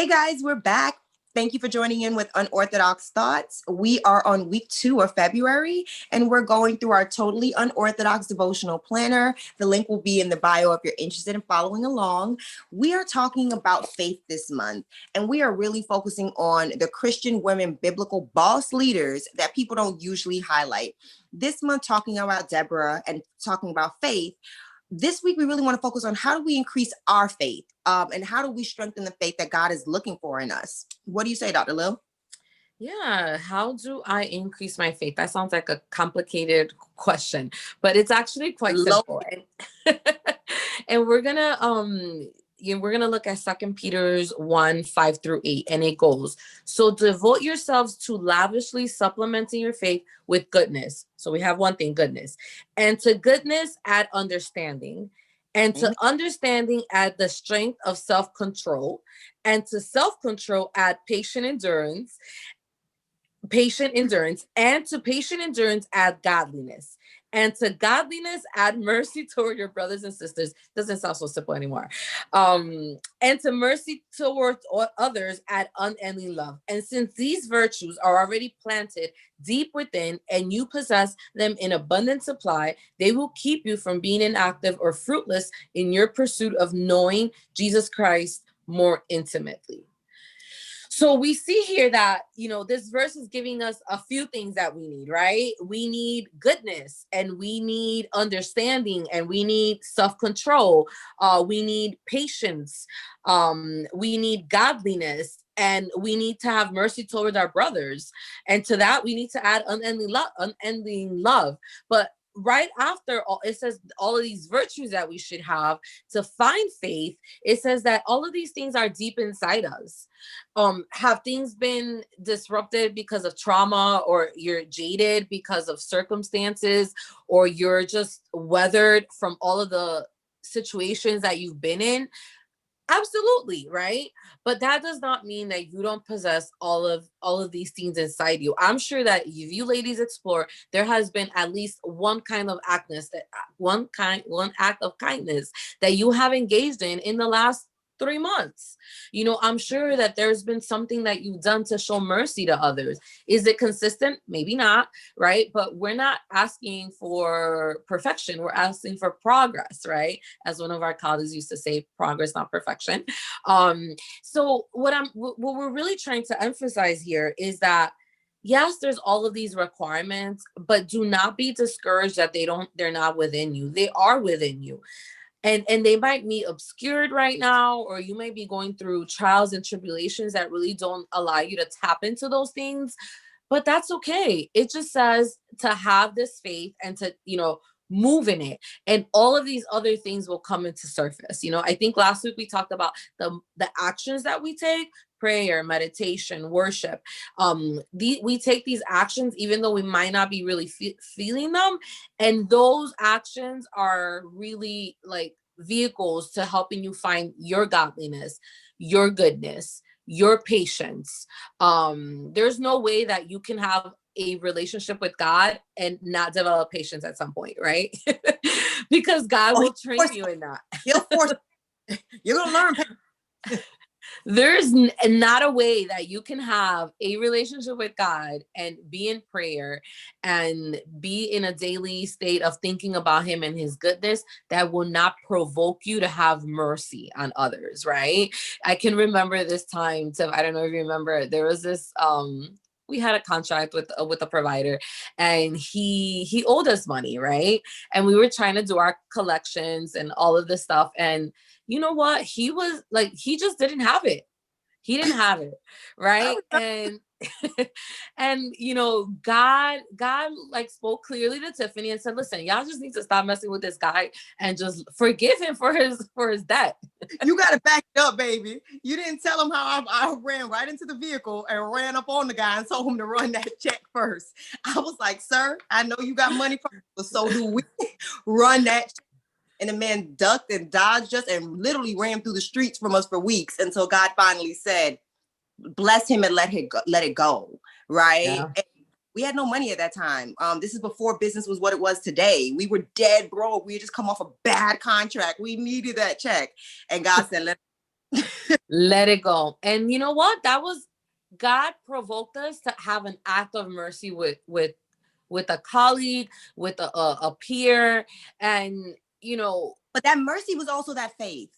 Hey guys, we're back. Thank you for joining in with Unorthodox Thoughts. We are on week 2 of February, and we're going through our totally unorthodox devotional planner. The link will be in the bio if you're interested in following along. We are talking about faith this month, and we are really focusing on the Christian women biblical boss leaders that people don't usually highlight. This month, talking about Deborah and talking about faith. This week, we really want to focus on how do we increase our faith and how do we strengthen the faith that God is looking for in us. What do you say, Dr. Lil? Yeah, how do I increase my faith? That sounds like a complicated question, but it's actually quite simple. And we're gonna look at 2 Peter's 1:5-8, and it goes, so devote yourselves to lavishly supplementing your faith with goodness. So we have one thing, goodness, and to goodness add understanding, and to understanding add the strength of self-control, and to self-control add patient endurance, and to patient endurance add godliness, and to godliness add mercy toward your brothers and sisters. Doesn't sound so simple anymore. And to mercy towards others add unending love. And since these virtues are already planted deep within and you possess them in abundant supply, they will keep you from being inactive or fruitless in your pursuit of knowing Jesus Christ more intimately. So we see here that, this verse is giving us a few things that we need, right? We need goodness, and we need understanding, and we need self-control. We need patience. We need godliness, and we need to have mercy towards our brothers. And to that, we need to add unending love. But right after it says all of these virtues that we should have to find faith, it says that all of these things are deep inside us. Have things been disrupted because of trauma, or you're jaded because of circumstances, or you're just weathered from all of the situations that you've been in? Absolutely, right? But that does not mean that you don't possess all of these things inside you. I'm sure that if you ladies explore, there has been at least one act of kindness that you have engaged in the last 3 months. I'm sure that there's been something that you've done to show mercy to others. Is it consistent? Maybe not, right? But we're not asking for perfection. We're asking for progress, right? As one of our colleagues used to say, progress, not perfection. So what we're really trying to emphasize here is that, yes, there's all of these requirements, but do not be discouraged that they're not within you. They are within you. And they might be obscured right now, or you might be going through trials and tribulations that really don't allow you to tap into those things, but that's okay. It just says to have this faith and to, move in it, and all of these other things will come into surface. I think last week we talked about the actions that we take: prayer, meditation, worship. We take these actions even though we might not be really feeling them, and those actions are really like vehicles to helping you find your godliness, your goodness, your patience. There's no way that you can have a relationship with God and not develop patience at some point, right? Because God will train you in that. You're gonna learn. There's not a way that you can have a relationship with God and be in prayer and be in a daily state of thinking about him and his goodness that will not provoke you to have mercy on others, right? I can remember this time, Tiff, I don't know if you remember, there was this we had a contract with a provider, and he owed us money, right? And we were trying to do our collections and all of this stuff, and you know what? He was like, he just didn't have it. He didn't have it, right? And and God like spoke clearly to Tiffany and said, listen, y'all just need to stop messing with this guy and just forgive him for his debt. You got to back it up, baby. You didn't tell him how I ran right into the vehicle and ran up on the guy and told him to run that check first. I was like, sir, I know you got money from us, so do we. Run that check. And the man ducked and dodged us and literally ran through the streets from us for weeks until God finally said, bless him and let it go. Right. Yeah. And we had no money at that time. This is before business was what it was today. We were dead broke. We had just come off a bad contract. We needed that check. And God said, Let it go. And you know what? That was God provoked us to have an act of mercy with a colleague, with a peer, and you know. But that mercy was also that faith.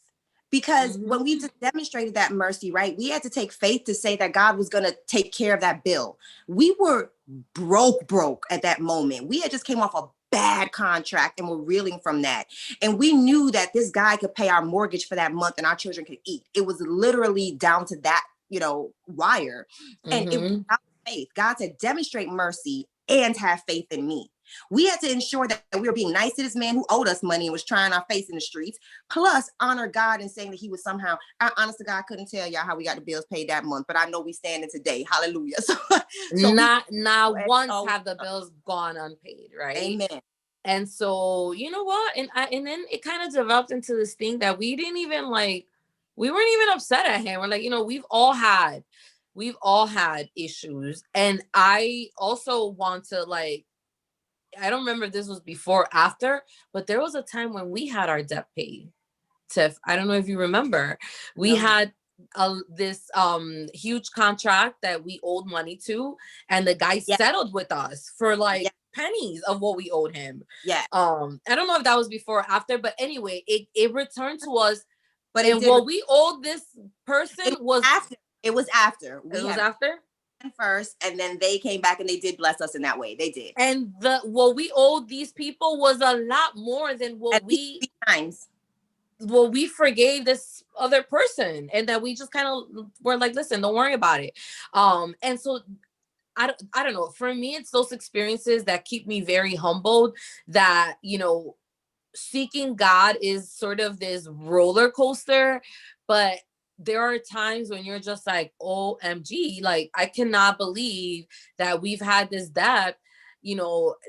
Because when we Mhm. just demonstrated that mercy, right, we had to take faith to say that God was going to take care of that bill. We were broke at that moment. We had just came off a bad contract and were reeling from that. And we knew that this guy could pay our mortgage for that month and our children could eat. It was literally down to that, wire. And it was Mhm. about faith. God said, demonstrate mercy and have faith in me. We had to ensure that we were being nice to this man who owed us money and was trying our face in the streets, plus honor God and saying that he was somehow, honest to God, I couldn't tell y'all how we got the bills paid that month, but I know we standing today. Hallelujah. So we, Not once oh, have the bills gone unpaid, right? amen. And so, you know what? And then it kind of developed into this thing that we didn't even like, we weren't even upset at him. We're like, we've all had issues. And I also want to like, I don't remember if this was before or after, but there was a time when we had our debt paid. Tiff, I don't know if you remember. We No. had this huge contract that we owed money to, and the guy Yeah. settled with us for Yeah. like pennies of what we owed him. Yeah. I don't know if that was before or after, but anyway, it returned to us, But it and did. what we owed this person It was was, after. It was after it we was had after. first, and then they came back and they did bless us in that way. They did. And the what we owed these people was a lot more than At least 3 times. forgave this other person, and that we just kind of were like, listen, don't worry about it. And so I don't know, for me it's those experiences that keep me very humbled, that seeking God is sort of this roller coaster, but there are times when you're just like, OMG, like I cannot believe that we've had this debt,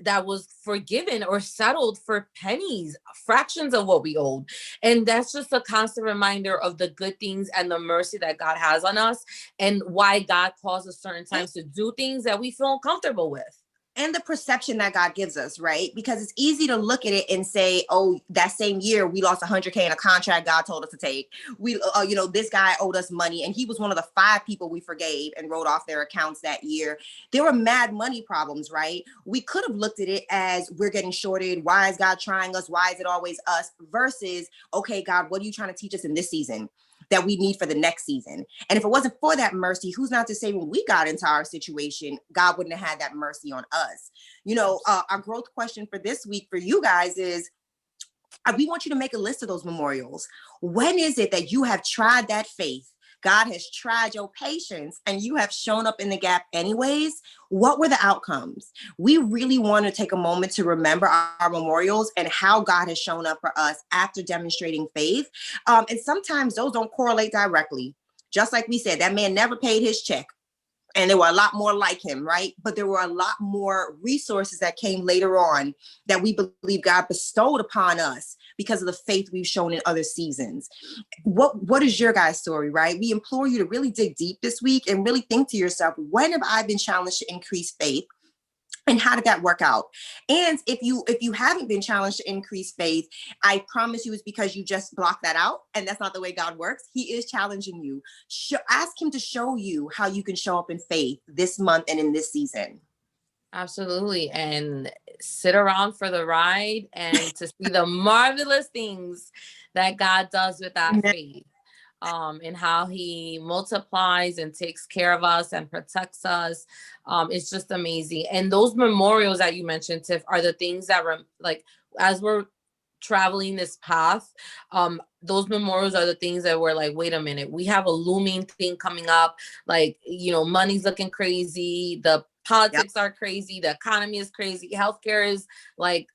that was forgiven or settled for pennies, fractions of what we owed. And that's just a constant reminder of the good things and the mercy that God has on us, and why God calls us certain times to do things that we feel uncomfortable with. And the perception that God gives us, right? Because it's easy to look at it and say, oh, that same year we lost 100K in a contract God told us to take. This guy owed us money, and he was one of the 5 people we forgave and wrote off their accounts that year. There were mad money problems, right? We could have looked at it as, we're getting shorted. Why is God trying us? Why is it always us? Versus, okay, God, what are you trying to teach us in this season that we need for the next season? And if it wasn't for that mercy, who's not to say when we got into our situation, God wouldn't have had that mercy on us? Our growth question for this week for you guys is, we want you to make a list of those memorials. When is it that you have tried that faith? God has tried your patience and you have shown up in the gap anyways. What were the outcomes? We really want to take a moment to remember our memorials and how God has shown up for us after demonstrating faith. And sometimes those don't correlate directly. Just like we said, that man never paid his check. And there were a lot more like him, right? But there were a lot more resources that came later on that we believe God bestowed upon us because of the faith we've shown in other seasons. What is your guys' story, right? We implore you to really dig deep this week and really think to yourself, when have I been challenged to increase faith? And how did that work out? And if you haven't been challenged to increase faith, I promise you it's because you just blocked that out. And that's not the way God works. He is challenging you. Ask him to show you how you can show up in faith this month and in this season. Absolutely. And sit around for the ride and to see the marvelous things that God does with that faith. And how he multiplies and takes care of us and protects us. It's just amazing. And those memorials that you mentioned, Tiff, are the things that like, as we're traveling this path, those memorials are the things that we're like, wait a minute, we have a looming thing coming up. Like, money's looking crazy. The politics are crazy. The economy is crazy. Healthcare is like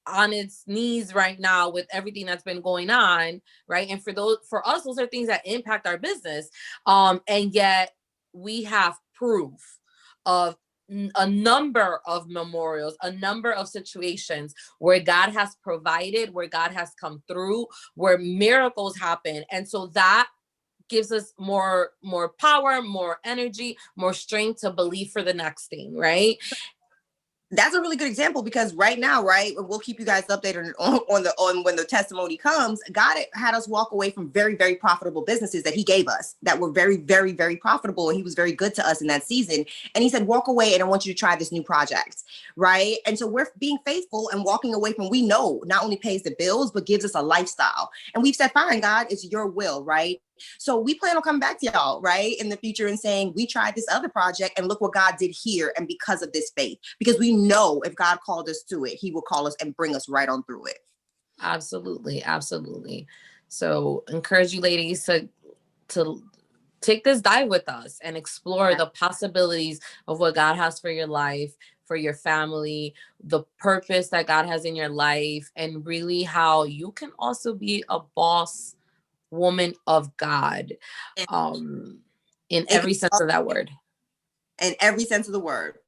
on its knees right now with everything that's been going on, right? And for us, those are things that impact our business. And yet we have proof of a number of memorials, a number of situations where God has provided, where God has come through, where miracles happen. And so that gives us more power, more energy, more strength to believe for the next thing, right? That's a really good example, because right now, right, we'll keep you guys updated on when the testimony comes. God had us walk away from very, very profitable businesses that he gave us that were very, very, very profitable. He was very good to us in that season. And he said, walk away and I want you to try this new project, right? And so we're being faithful and walking away from, we know not only pays the bills, but gives us a lifestyle. And we've said, fine, God, it's your will, right? So we plan on coming back to y'all, right, in the future and saying, we tried this other project and look what God did here. And because of this faith, because we know if God called us to it, he will call us and bring us right on through it. Absolutely. Absolutely. So encourage you ladies to take this dive with us and explore the possibilities of what God has for your life, for your family, the purpose that God has in your life, and really how you can also be a boss woman of God, in every sense of that word. In every sense of the word.